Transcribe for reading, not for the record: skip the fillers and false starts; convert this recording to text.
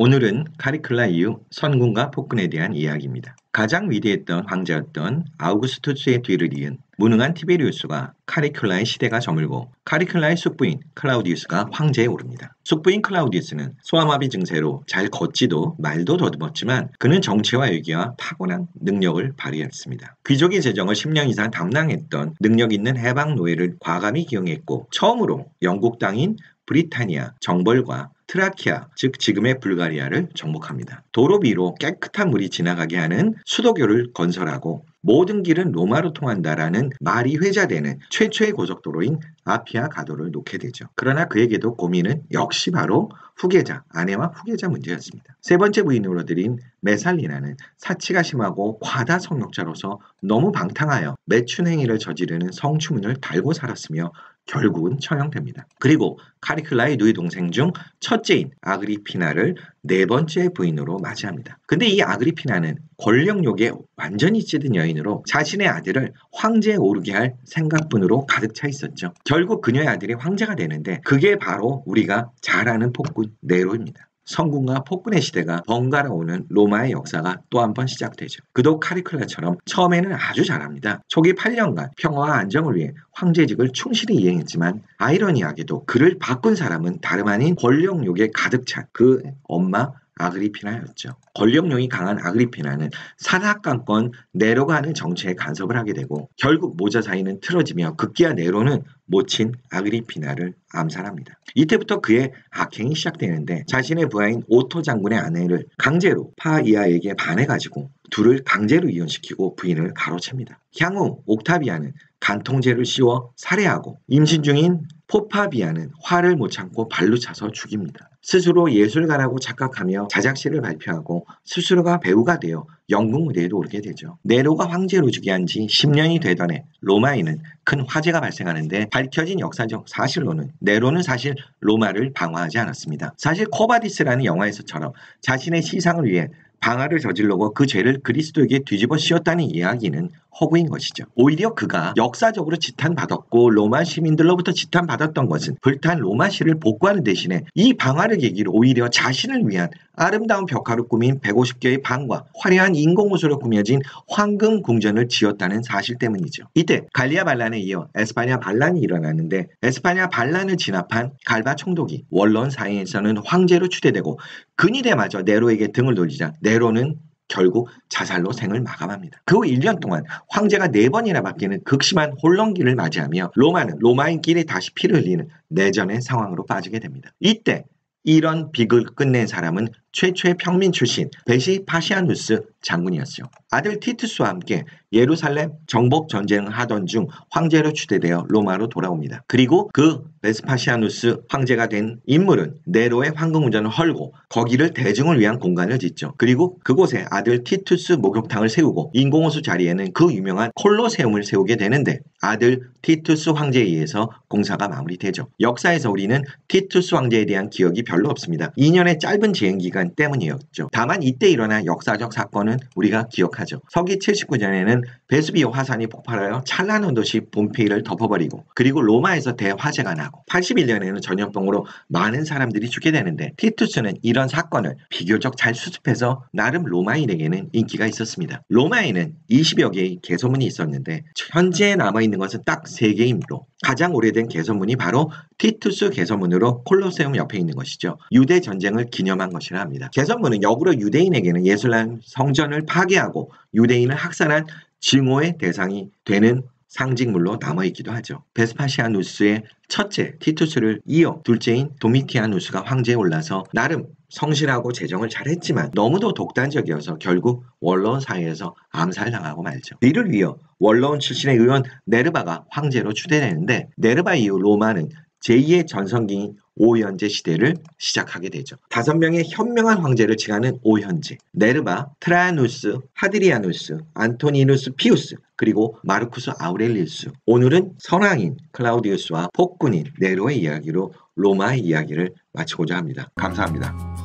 오늘은 카리클라 이후 선군과 폭군에 대한 이야기입니다. 가장 위대했던 황제였던 아우구스투스의 뒤를 이은 무능한 티베리우스가 카리클라의 시대가 저물고 카리클라의 숙부인 클라우디우스가 황제에 오릅니다. 숙부인 클라우디우스는 소아마비 증세로 잘 걷지도 말도 더듬었지만 그는 정치와 외교와 타고난 능력을 발휘했습니다. 귀족의 재정을 10년 이상 담당했던 능력 있는 해방 노예를 과감히 기용했고 처음으로 영국 땅인 브리타니아 정벌과 트라키아, 즉 지금의 불가리아를 정복합니다. 도로 위로 깨끗한 물이 지나가게 하는 수도교를 건설하고 모든 길은 로마로 통한다라는 말이 회자되는 최초의 고속도로인 아피아 가도를 놓게 되죠. 그러나 그에게도 고민은 역시 바로 후계자, 아내와 후계자 문제였습니다. 세 번째 부인으로 들인 메살리나는 사치가 심하고 과다 성욕자로서 너무 방탕하여 매춘 행위를 저지르는 성추문을 달고 살았으며 결국은 처형됩니다. 그리고 카리클라의 누이 동생 중 첫째인 아그리피나를 네 번째 부인으로 맞이합니다. 근데 이 아그리피나는 권력욕에 완전히 찌든 여인으로 자신의 아들을 황제에 오르게 할 생각뿐으로 가득 차 있었죠. 결국 그녀의 아들이 황제가 되는데 그게 바로 우리가 잘 아는 폭군 네로입니다. 성군과 폭군의 시대가 번갈아 오는 로마의 역사가 또 한 번 시작되죠. 그도 카리클라처럼 처음에는 아주 잘합니다. 초기 8년간 평화와 안정을 위해 황제직을 충실히 이행했지만 아이러니하게도 그를 바꾼 사람은 다름 아닌 권력욕에 가득 찬 그 엄마 아그리피나였죠. 권력욕이 강한 아그리피나는 산악관권 네로가 하는 정치에 간섭을 하게 되고 결국 모자 사이는 틀어지며 급기야 네로는 모친 아그리피나를 암살합니다. 이때부터 그의 악행이 시작되는데 자신의 부하인 오토 장군의 아내를 강제로 파이아에게 반해가지고 둘을 강제로 이혼시키고 부인을 가로챕니다. 향후 옥타비아는 간통죄를 씌워 살해하고 임신 중인 포파비아는 화를 못 참고 발로 차서 죽입니다. 스스로 예술가라고 착각하며 자작시를 발표하고 스스로가 배우가 되어 영국 무대에 오르게 되죠. 네로가 황제로 즉위한 지 10년이 되던 해 로마에는 큰 화재가 발생하는데 밝혀진 역사적 사실로는 네로는 사실 로마를 방어하지 않았습니다. 사실 코바디스라는 영화에서처럼 자신의 시상을 위해 방화를 저질르고 그 죄를 그리스도에게 뒤집어 씌웠다는 이야기는 허구인 것이죠. 오히려 그가 역사적으로 지탄받았고 로마 시민들로부터 지탄받았던 것은 불탄 로마시를 복구하는 대신에 이 방화를 계기로 오히려 자신을 위한 아름다운 벽화로 꾸민 150개의 방과 화려한 인공호수로 꾸며진 황금 궁전을 지었다는 사실 때문이죠. 이때 갈리아 반란에 이어 에스파냐 반란이 일어났는데 에스파냐 반란을 진압한 갈바 총독이 원로원 사이에서는 황제로 추대되고 근위대마저 네로에게 등을 돌리자 네로는 결국 자살로 생을 마감합니다. 그 후 1년 동안 황제가 4번이나 바뀌는 극심한 혼란기를 맞이하며 로마는 로마인끼리 다시 피를 흘리는 내전의 상황으로 빠지게 됩니다. 이때 이런 빅을 끝낸 사람은 최초의 평민 출신 베시파시아누스 장군이었죠. 아들 티투스와 함께 예루살렘 정복 전쟁을 하던 중 황제로 추대되어 로마로 돌아옵니다. 그리고 그 베스파시아누스 황제가 된 인물은 네로의 황금궁전을 헐고 거기를 대중을 위한 공간을 짓죠. 그리고 그곳에 아들 티투스 목욕탕을 세우고 인공호수 자리에는 그 유명한 콜로세움을 세우게 되는데 아들 티투스 황제에 의해서 공사가 마무리되죠. 역사에서 우리는 티투스 황제에 대한 기억이 별로 없습니다. 2년의 짧은 재임기간 때문이었죠. 다만 이때 일어난 역사적 사건은 우리가 기억하죠. 서기 79년에는 베수비오 화산이 폭발하여 찬란한 도시 봄페이를 덮어버리고 그리고 로마에서 대화재가 나고 81년에는 전염병으로 많은 사람들이 죽게 되는데 티투스는 이런 사건을 비교적 잘 수습해서 나름 로마인에게는 인기가 있었습니다. 로마에는 20여 개의 개소문이 있었는데 현재 남아있는 것은 딱 3개이므로 가장 오래된 개소문이 바로 티투스 개소문으로 콜로세움 옆에 있는 것이죠. 유대 전쟁을 기념한 것이라 합니다. 개소문은 역으로 유대인에게는 예루살렘 성전을 파괴하고 유대인을 학살한 증오의 대상이 되는 상징물로 남아있기도 하죠. 베스파시아누스의 첫째 티투스를 이어 둘째인 도미티아누스가 황제에 올라서 나름 성실하고 재정을 잘했지만 너무도 독단적이어서 결국 원로원 사이에서 암살당하고 말죠. 이를 이어 원로원 출신의 의원 네르바가 황제로 추대되는데 네르바 이후 로마는 제2의 전성기인 오현제 시대를 시작하게 되죠. 5명의 현명한 황제를 칭하는 오현제, 네르바, 트라야누스, 하드리아누스, 안토니누스 피우스, 그리고 마르쿠스 아우렐리우스. 오늘은 선왕인 클라우디우스와 폭군인 네로의 이야기로 로마의 이야기를 마치고자 합니다. 감사합니다.